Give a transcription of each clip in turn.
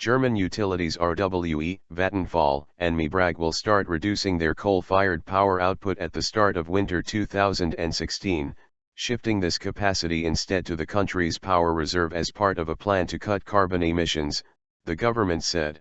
German utilities RWE, Vattenfall, and Mibrag will start reducing their coal-fired power output at the start of winter 2016, shifting this capacity instead to the country's power reserve as part of a plan to cut carbon emissions, the government said.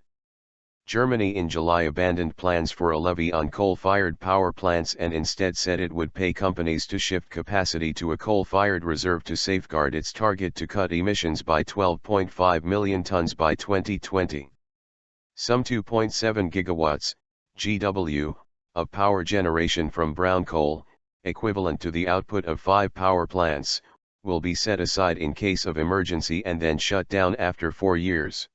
Germany in July abandoned plans for a levy on coal-fired power plants and instead said it would pay companies to shift capacity to a coal-fired reserve to safeguard its target to cut emissions by 12.5 million tons by 2020. Some 2.7 gigawatts, GW, of power generation from brown coal, equivalent to the output of 5 power plants, will be set aside in case of emergency and then shut down after 4 years.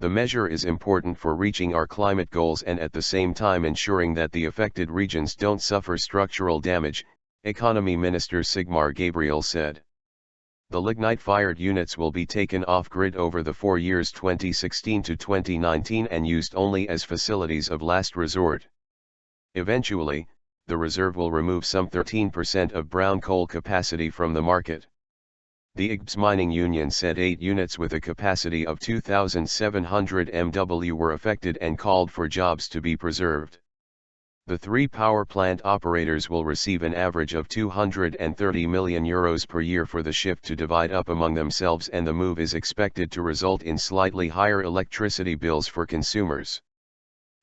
The measure is important for reaching our climate goals and at the same time ensuring that the affected regions don't suffer structural damage, Economy Minister Sigmar Gabriel said. The lignite-fired units will be taken off-grid over the 4 years 2016 to 2019 and used only as facilities of last resort. Eventually, the reserve will remove some 13% of brown coal capacity from the market. The IGBS mining union said 8 units with a capacity of 2,700 MW were affected and called for jobs to be preserved. The 3 power plant operators will receive an average of €230 million per year for the shift to divide up among themselves, and the move is expected to result in slightly higher electricity bills for consumers.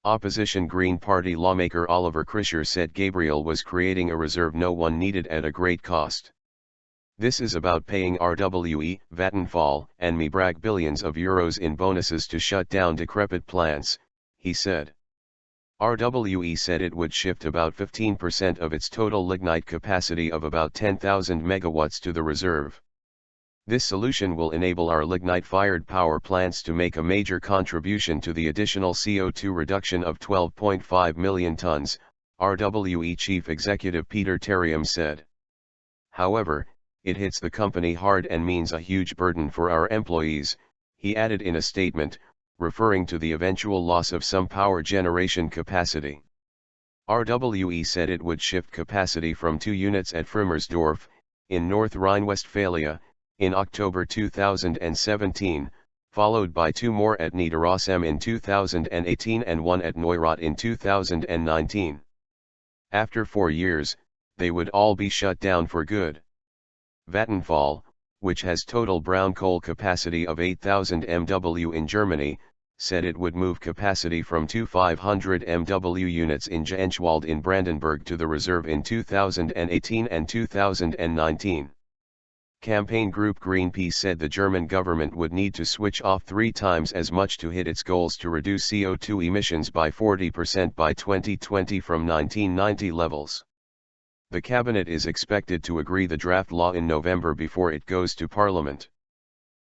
Opposition Green Party lawmaker Oliver Krischer said Gabriel was creating a reserve no one needed at a great cost. This is about paying RWE, Vattenfall, and Mibrag billions of euros in bonuses to shut down decrepit plants, he said. RWE said it would shift about 15% of its total lignite capacity of about 10,000 megawatts to the reserve. This solution will enable our lignite-fired power plants to make a major contribution to the additional CO2 reduction of 12.5 million tons, RWE Chief Executive Peter Terrium said. However, it hits the company hard and means a huge burden for our employees, he added in a statement, referring to the eventual loss of some power generation capacity. RWE said it would shift capacity from 2 units at Frimmersdorf, in North Rhine-Westphalia, in October 2017, followed by 2 more at Niederaussem in 2018 and 1 at Neurath in 2019. After 4 years, they would all be shut down for good. Vattenfall, which has total brown coal capacity of 8,000 MW in Germany, said it would move capacity from 2 500 MW units in Jenswald in Brandenburg to the reserve in 2018 and 2019. Campaign group Greenpeace said the German government would need to switch off 3 times as much to hit its goals to reduce CO2 emissions by 40% by 2020 from 1990 levels. The cabinet is expected to agree the draft law in November before it goes to Parliament.